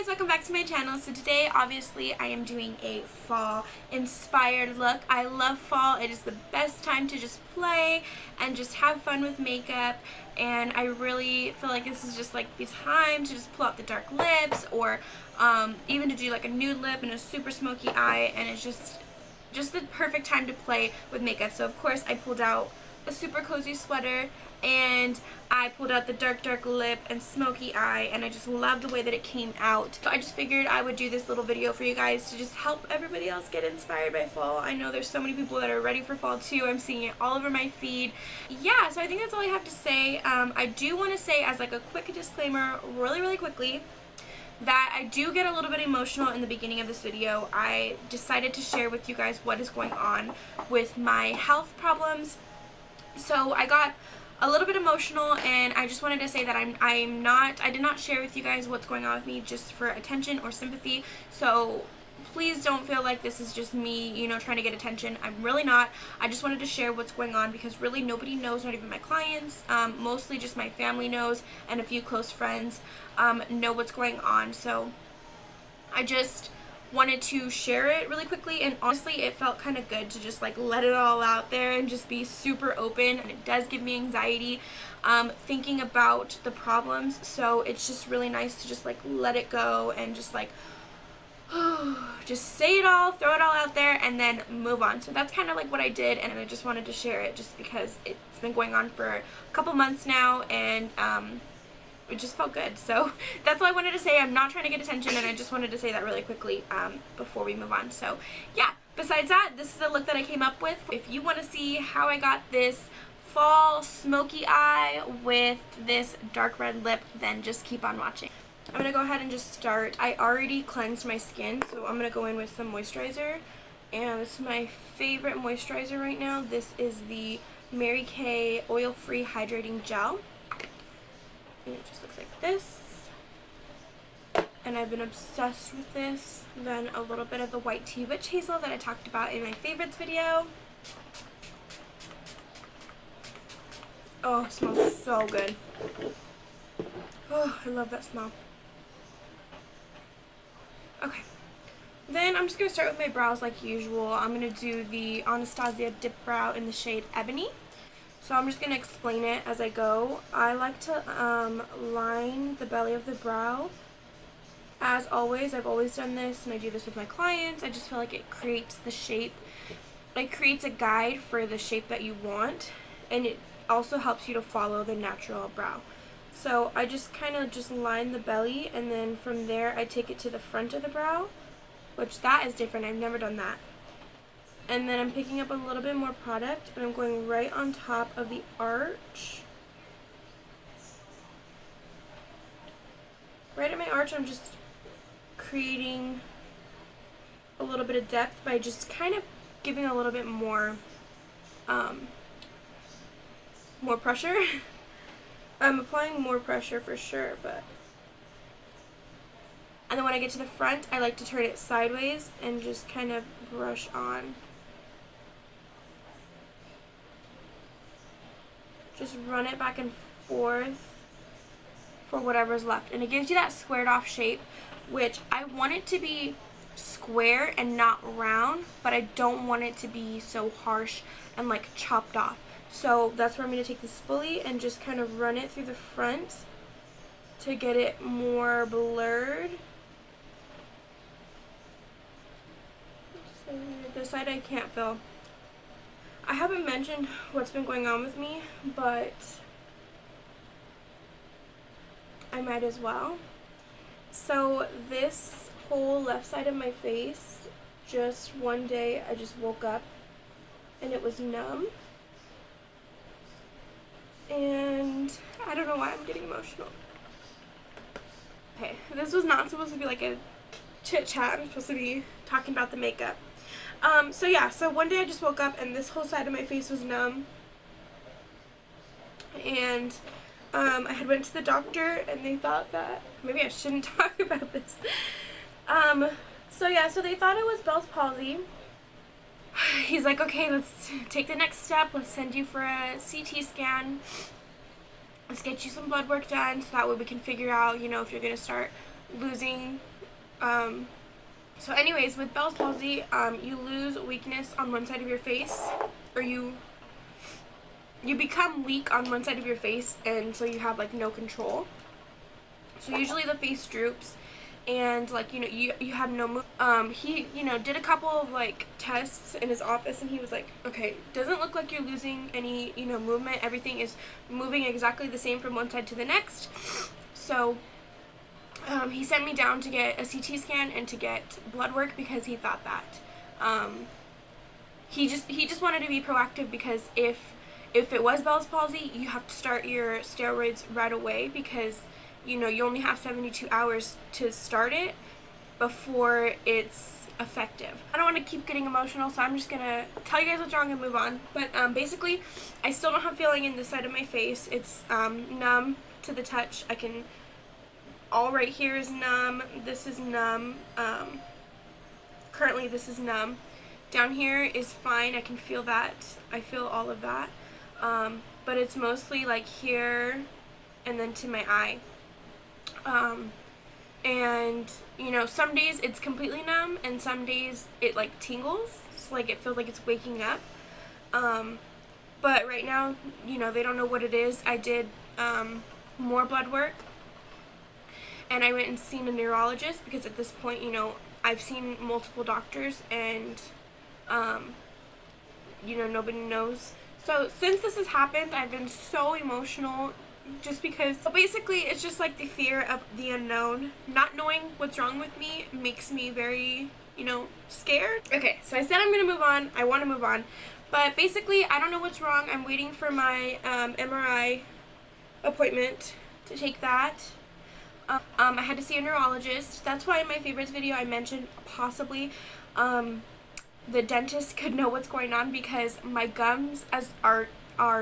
guys, welcome back to my channel. So today obviously I am doing a fall inspired look. I love fall. It is the best time to just play and just have fun with makeup, and I really feel like this is just like the time to just pull out the dark lips, or even to do like a nude lip and a super smoky eye, and it's just the perfect time to play with makeup. So of course I pulled out a super cozy sweater, and I pulled out the dark lip and smoky eye, and I just love the way that it came out. So I just figured I would do this little video for you guys to just help everybody else get inspired by fall. I know there's so many people that are ready for fall too. I'm seeing it all over my feed. Yeah, so I think that's all I have to say. I do want to say, as like a quick disclaimer, really quickly, that I do get a little bit emotional in the beginning of this video. I decided to share with you guys what is going on with my health problems. So I got a little bit emotional, and I just wanted to say that I did not share with you guys what's going on with me just for attention or sympathy. So please don't feel like this is just me, you know, trying to get attention. I'm really not. I just wanted to share what's going on because really nobody knows, not even my clients. Mostly just my family knows, and a few close friends know what's going on. So I just wanted to share it really quickly, and honestly it felt kind of good to just like let it all out there and just be super open. And it does give me anxiety thinking about the problems, so it's just really nice to just like let it go and just like just say it all, throw it all out there, and then move on. So that's kind of like what I did, and I just wanted to share it just because it's been going on for a couple months now, and it just felt good. So that's all I wanted to say. I'm not trying to get attention, and I just wanted to say that really quickly before we move on. So yeah, besides that, this is a look that I came up with. If you want to see how I got this fall smoky eye with this dark red lip, then just keep on watching. I'm going to go ahead and just start. I already cleansed my skin, so I'm going to go in with some moisturizer, and this is my favorite moisturizer right now. This is the Mary Kay Oil-Free Hydrating Gel. And it just looks like this, and I've been obsessed with this. Then a little bit of the White Tea Witch Hazel that I talked about in my favorites video. Oh, it smells so good. Oh, I love that smell. Okay, then I'm just going to start with my brows like usual. I'm going to do the Anastasia Dip Brow in the shade Ebony. So I'm just going to explain it as I go. I like to line the belly of the brow. As always, I've always done this, and I do this with my clients. I just feel like it creates the shape. It creates a guide for the shape that you want, and it also helps you to follow the natural brow. So I just kind of just line the belly, and then from there I take it to the front of the brow, which that is different. I've never done that. And then I'm picking up a little bit more product, and I'm going right on top of the arch. Right at my arch, I'm just creating a little bit of depth by just kind of giving a little bit more pressure. I'm applying more pressure for sure, but... And then when I get to the front, I like to turn it sideways and just kind of brush on. Just run it back and forth for whatever's left. And it gives you that squared off shape, which I want it to be square and not round, but I don't want it to be so harsh and like chopped off. So that's where I'm going to take the spoolie and just kind of run it through the front to get it more blurred. So this side I can't feel. I haven't mentioned what's been going on with me, but I might as well. So this whole left side of my face, just one day I just woke up and it was numb. And I don't know why I'm getting emotional. Okay, this was not supposed to be like a chit chat. I'm supposed to be talking about the makeup. So yeah, so one day I just woke up and this whole side of my face was numb, and I had went to the doctor, and they thought that maybe I shouldn't talk about this. So yeah, so they thought it was Bell's palsy. He's like, okay, let's take the next step. Let's send you for a CT scan. Let's get you some blood work done so that way we can figure out, you know, if you're going to start losing So anyways, with Bell's palsy, you lose weakness on one side of your face, or you become weak on one side of your face, and so you have like no control. So usually the face droops, and like, you know, you have no move. He, you know, did a couple of like tests in his office, and he was like, okay, doesn't look like you're losing any, you know, movement. Everything is moving exactly the same from one side to the next. So he sent me down to get a CT scan and to get blood work, because he thought that he just wanted to be proactive, because if it was Bell's palsy, you have to start your steroids right away, because, you know, you only have 72 hours to start it before it's effective. I don't want to keep getting emotional, so I'm just gonna tell you guys what's wrong and move on. But basically, I still don't have feeling in this side of my face. It's numb to the touch. All right here is numb. This is numb. Currently this is numb. Down here is fine. I can feel that. I feel all of that. But it's mostly like here and then to my eye. And, you know, some days it's completely numb, and some days it like tingles. So like it feels like it's waking up. But right now, you know, they don't know what it is. I did more blood work, and I went and seen a neurologist, because at this point, you know, I've seen multiple doctors, and you know, nobody knows. So since this has happened, I've been so emotional, just because, so basically it's just like the fear of the unknown. Not knowing what's wrong with me makes me very, you know, scared. Okay, so I said I'm gonna move on. I want to move on, but basically I don't know what's wrong. I'm waiting for my MRI appointment to take that. I had to see a neurologist. That's why in my favorites video I mentioned possibly the dentist could know what's going on, because my gums are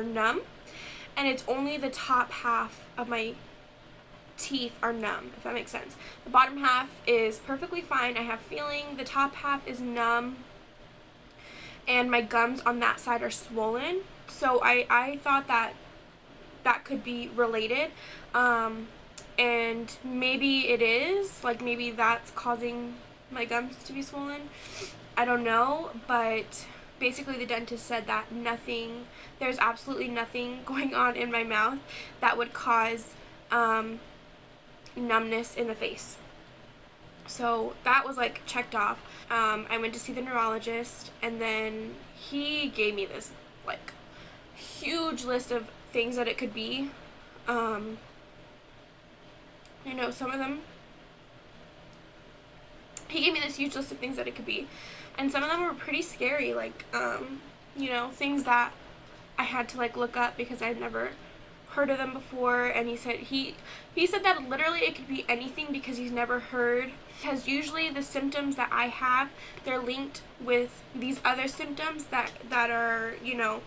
numb, and it's only the top half of my teeth are numb, if that makes sense. The bottom half is perfectly fine. I have feeling. The top half is numb, and my gums on that side are swollen. So I thought that could be related. And maybe it is, like maybe that's causing my gums to be swollen. I don't know, but basically the dentist said that there's absolutely nothing going on in my mouth that would cause numbness in the face. So that was like checked off. I went to see the neurologist, and then he gave me this like huge list of things that it could be. You know, some of them, he gave me this huge list of things that it could be, and some of them were pretty scary, like, you know, things that I had to like look up because I'd never heard of them before. And he said that literally it could be anything, because he's never heard, because usually the symptoms that I have, they're linked with these other symptoms that are, you know,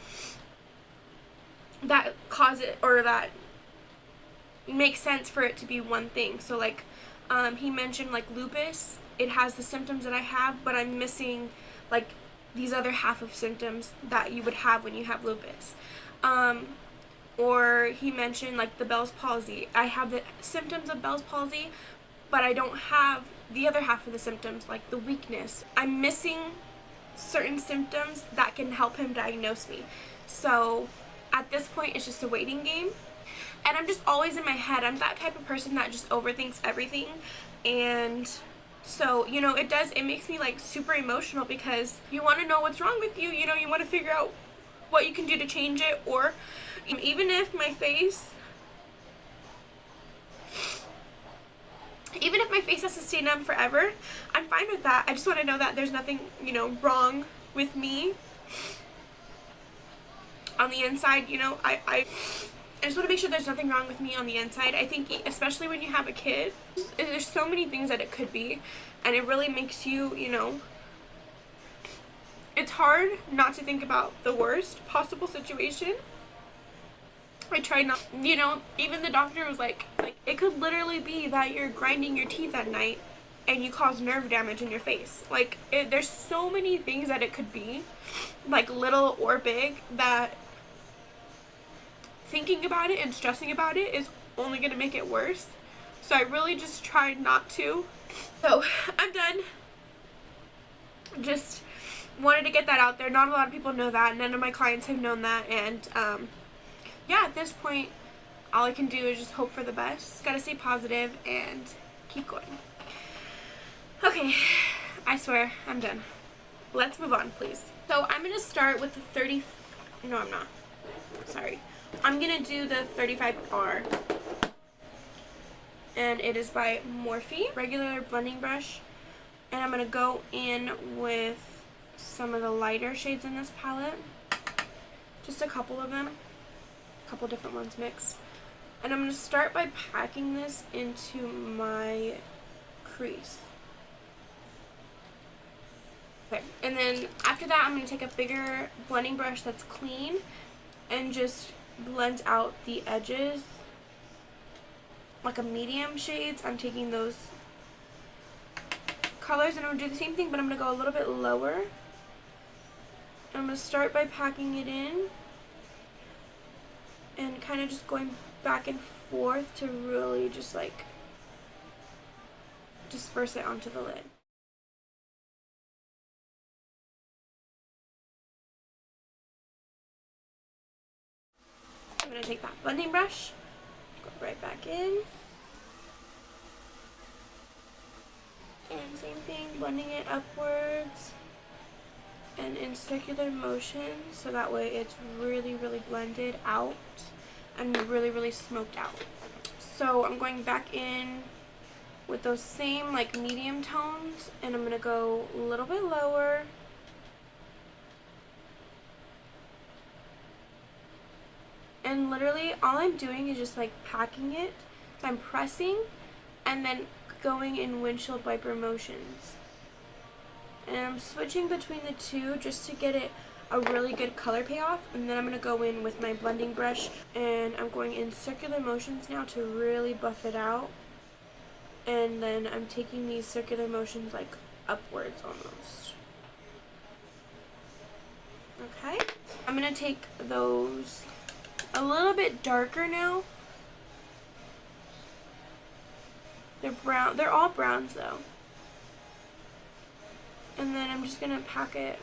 that cause it, or that makes sense for it to be one thing. So like he mentioned like lupus, it has the symptoms that I have, but I'm missing like these other half of symptoms that you would have when you have lupus. Or he mentioned like the Bell's palsy. I have the symptoms of Bell's palsy, but I don't have the other half of the symptoms, like the weakness. I'm missing certain symptoms that can help him diagnose me. So at this point it's just a waiting game. And I'm just always in my head. I'm that type of person that just overthinks everything. And so, you know, it makes me like super emotional, because you want to know what's wrong with you. You know, you want to figure out what you can do to change it. Or even if my face has to stay numb forever, I'm fine with that. I just want to know that there's nothing, you know, wrong with me on the inside. You know, I just want to make sure there's nothing wrong with me on the inside. I think especially when you have a kid, there's so many things that it could be, and it really makes you, you know, it's hard not to think about the worst possible situation. I tried not, you know, even the doctor was like it could literally be that you're grinding your teeth at night and you cause nerve damage in your face. Like, there's so many things that it could be, like little or big, that thinking about it and stressing about it is only going to make it worse. So I really just tried not to. So I'm done. Just wanted to get that out there. Not a lot of people know that. None of my clients have known that. And yeah, at this point, all I can do is just hope for the best. Gotta stay positive and keep going. Okay, I swear, I'm done. Let's move on, please. So I'm gonna start with the 30, no I'm not, sorry. I'm gonna do the 35 bar. And it is by Morphe, regular blending brush. And I'm gonna go in with some of the lighter shades in this palette. Just a couple of them, a couple different ones mixed. And I'm gonna start by packing this into my crease. Okay, and then after that, I'm going to take a bigger blending brush that's clean and just blend out the edges, like a medium shades. I'm taking those colors and I'm going to do the same thing, but I'm going to go a little bit lower. I'm going to start by packing it in and kind of just going back and forth to really just like disperse it onto the lid. I'm going to take that blending brush, go right back in, and same thing, blending it upwards and in circular motion so that way it's really, really blended out and really, really smoked out. So I'm going back in with those same like medium tones and I'm going to go a little bit lower. And literally all I'm doing is just like packing it. So I'm pressing and then going in windshield wiper motions. And I'm switching between the two just to get it a really good color payoff. And then I'm going to go in with my blending brush and I'm going in circular motions now to really buff it out. And then I'm taking these circular motions like upwards almost. Okay. I'm going to take those a little bit darker now. They're brown. They're all browns though. And then I'm just going to pack it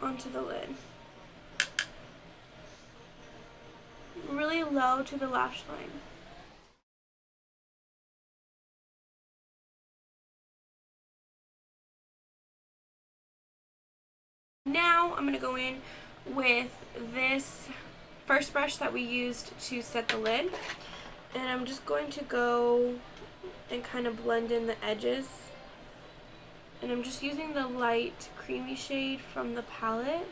onto the lid. Really low to the lash line. Now I'm going to go in with this first brush that we used to set the lid. And I'm just going to go and kind of blend in the edges. And I'm just using the light creamy shade from the palette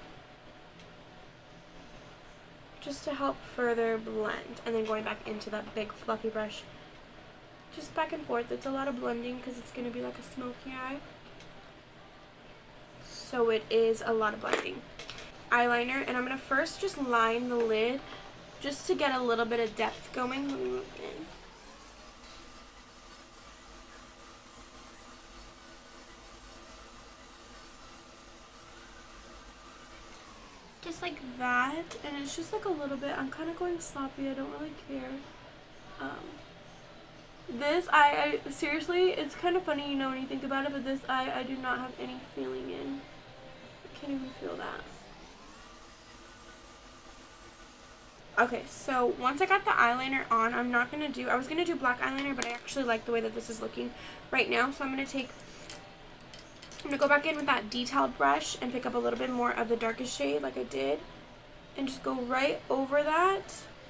just to help further blend. And then going back into that big fluffy brush. Just back and forth. It's a lot of blending because it's going to be like a smoky eye. So it is a lot of blending. Eyeliner, and I'm going to first just line the lid just to get a little bit of depth going. Let me move it in. Just like that, and it's just like a little bit, I'm kind of going sloppy, I don't really care. This eye, seriously, it's kind of funny, you know, when you think about it, but this eye, I do not have any feeling in. I can't even feel that. Okay, so once I got the eyeliner on, I was going to do black eyeliner, but I actually like the way that this is looking right now. So I'm going to go back in with that detailed brush and pick up a little bit more of the darkest shade like I did. And just go right over that.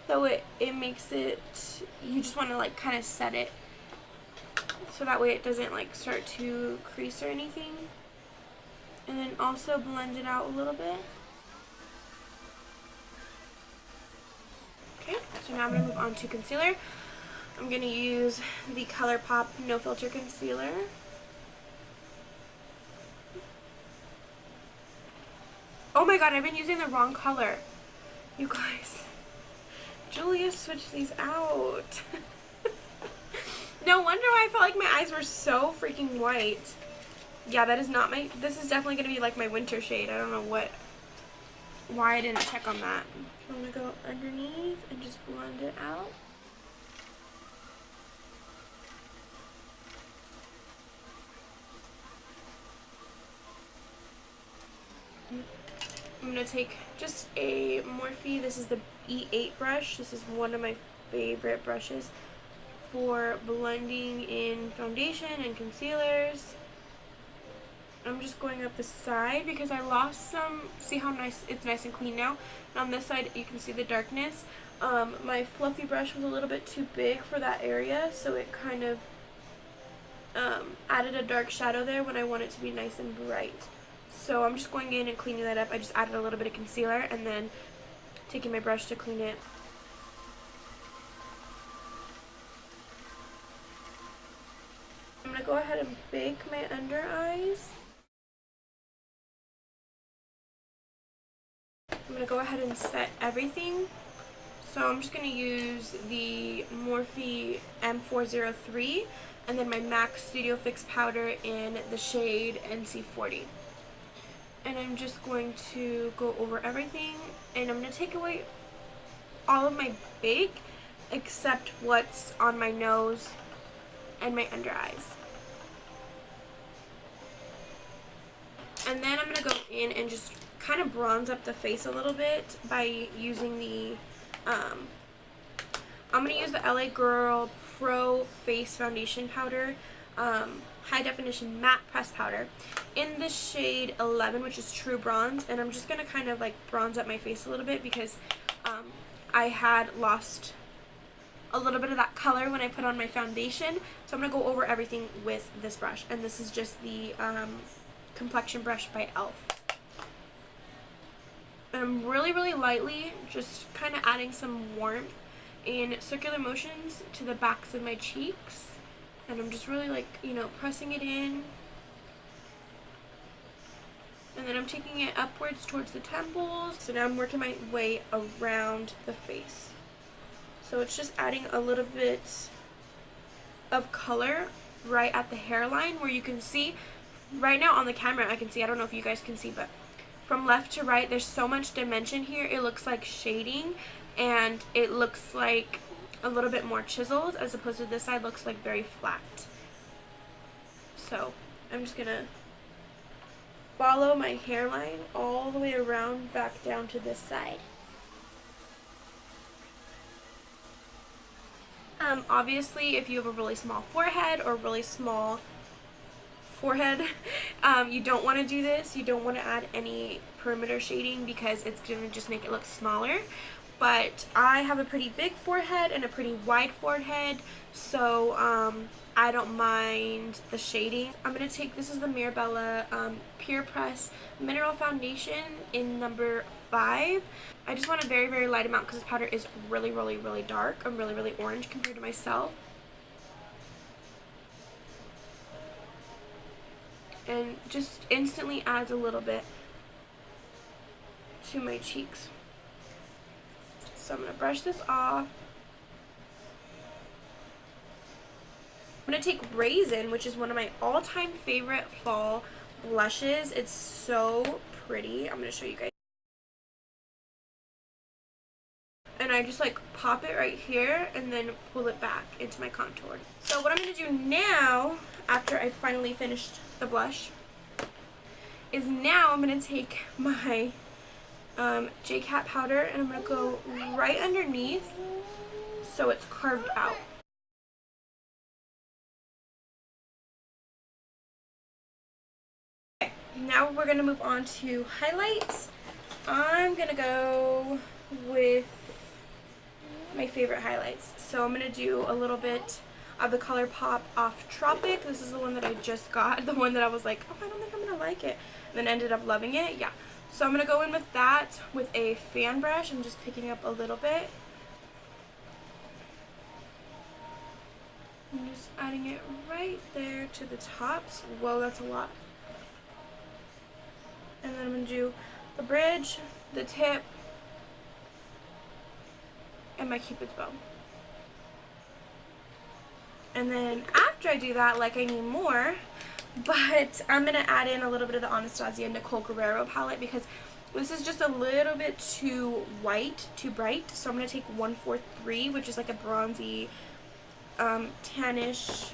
So it makes it, you just want to like kind of set it. So that way it doesn't like start to crease or anything. And then also blend it out a little bit. Okay, so now I'm going to move on to concealer. I'm going to use the ColourPop No Filter Concealer. Oh my god, I've been using the wrong color. You guys. Julia switched these out. No wonder why I felt like my eyes were so freaking white. Yeah, that is not my, this is definitely going to be like my winter shade. I don't know why I didn't check on that. I'm going to go underneath and just blend it out. going to take just a Morphe. This is the E8 brush. This is one of my favorite brushes for blending in foundation and concealers. I'm just going up the side because I lost some. See how nice, it's nice and clean now. And on this side you can see the darkness. My fluffy brush was a little bit too big for that area, so it kind of added a dark shadow there when I want it to be nice and bright. So I'm just going in and cleaning that up. I just added a little bit of concealer and then taking my brush to clean it. I'm going to go ahead and bake my under eyes. I'm going to go ahead and set everything. So I'm just going to use the Morphe M403 and then my MAC Studio Fix powder in the shade NC40. And I'm just going to go over everything, and I'm going to take away all of my bake except what's on my nose and my under eyes. And then I'm going to go in and just kind of bronze up the face a little bit by using the, I'm going to use the LA Girl Pro Face Foundation Powder, High Definition Matte Press Powder in the shade 11, which is True Bronze. And I'm just going to kind of like bronze up my face a little bit because I had lost a little bit of that color when I put on my foundation. So I'm going to go over everything with this brush. And this is just the complexion brush by e.l.f. And I'm really lightly just kind of adding some warmth in circular motions to the backs of my cheeks. And I'm just really like, you know, pressing it in. And then I'm taking it upwards towards the temples. So now I'm working my way around the face. So it's just adding a little bit of color right at the hairline where you can see. Right now on the camera I can see, I don't know if you guys can see, but from left to right there's so much dimension here. It looks like shading and it looks like a little bit more chiseled as opposed to this side looks like very flat. So I'm just gonna follow my hairline all the way around back down to this side. Obviously if you have a really small forehead or really small forehead, you don't want to do this. You don't want to add any perimeter shading because it's going to just make it look smaller. But I have a pretty big forehead and a pretty wide forehead, so I don't mind the shading. I'm going to take, this is the Mirabella Pure Press Mineral Foundation in number 5. I just want a very light amount because this powder is really dark. I'm really orange compared to myself. And just instantly adds a little bit to my cheeks. So I'm going to brush this off. I'm going to take Raisin, which is one of my all-time favorite fall blushes. It's so pretty. I'm going to show you guys. And I just like pop it right here and then pull it back into my contour. So what I'm going to do now, after I finally finished the blush, is now I'm going to take my J-Cat powder and I'm going to go right underneath so it's carved out. Okay, now we're going to move on to highlights. I'm going to go with my favorite highlights. So I'm going to do a little bit of the ColourPop Off Tropic. This is the one that I just got. The one that I was like, oh, I don't think I'm going to like it. And then ended up loving it. Yeah. So I'm going to go in with that with a fan brush. I'm just picking up a little bit. I'm just adding it right there to the tops. Whoa, that's a lot. And then I'm going to do the bridge, the tip, and my Cupid's bow. And then after I do that, like I need more, but I'm going to add in a little bit of the Anastasia Nicole Guerrero palette because this is just a little bit too white, too bright. So I'm going to take 143, which is like a bronzy, tannish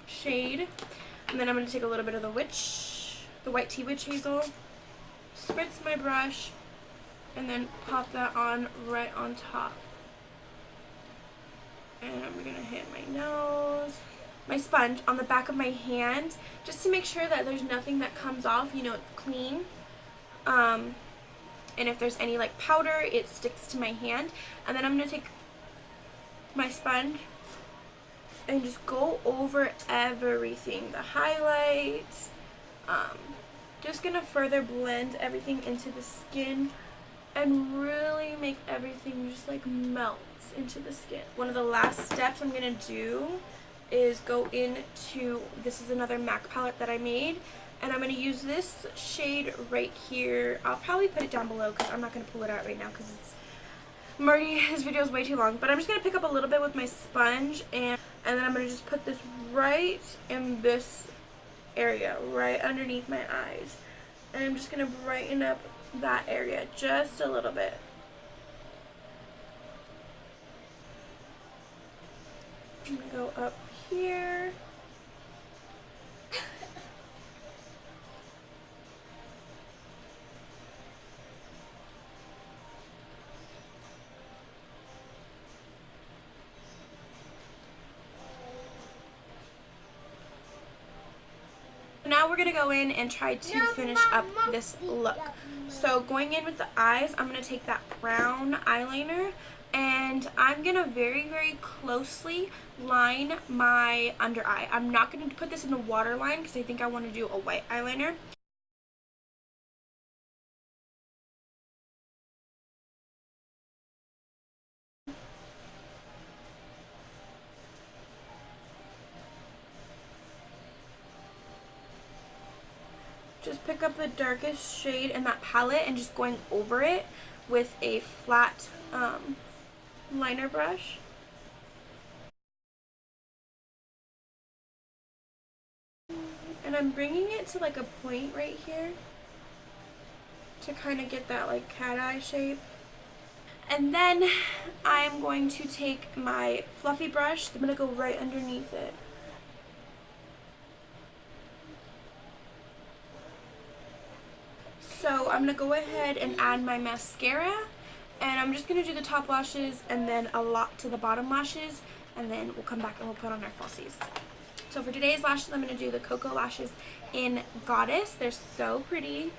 shade. And then I'm going to take a little bit of the White Tea Witch Hazel. spritz my brush and then pop that on right on top. And I'm gonna hit my nose. My sponge on the back of my hand, just to make sure that there's nothing that comes off, you know, it's clean. And if there's any like powder, it sticks to my hand. And then I'm gonna take my sponge and just go over everything, the highlights. Just gonna further blend everything into the skin and really make everything just like melt into the skin. One of the last steps I'm gonna do is go into, this is another MAC palette that I made, and I'm gonna use this shade right here. I'll probably put it down below because I'm not gonna pull it out right now because this video is way too long, but I'm just gonna pick up a little bit with my sponge, and then I'm gonna just put this right in this area, right underneath my eyes, and I'm just gonna brighten up that area just a little bit. I'm gonna go up here. Now we're gonna go in and try to finish up this look. So going in with the eyes, I'm gonna take that brown eyeliner and I'm gonna very, very closely line my under eye. I'm not gonna put this in the waterline because I think I want to do a white eyeliner. Just pick up the darkest shade in that palette and just going over it with a flat liner brush. And I'm bringing it to like a point right here to kind of get that like cat eye shape. And then I'm going to take my fluffy brush. I'm going to go right underneath it. So I'm going to go ahead and add my mascara, and I'm just going to do the top lashes and then a lot to the bottom lashes, and then we'll come back and we'll put on our falsies. So for today's lashes, I'm going to do the Cocoa Lashes in Goddess. They're so pretty.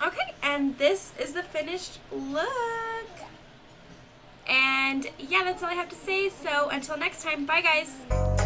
Okay, and this is the finished look. And yeah, that's all I have to say. So until next time, bye guys.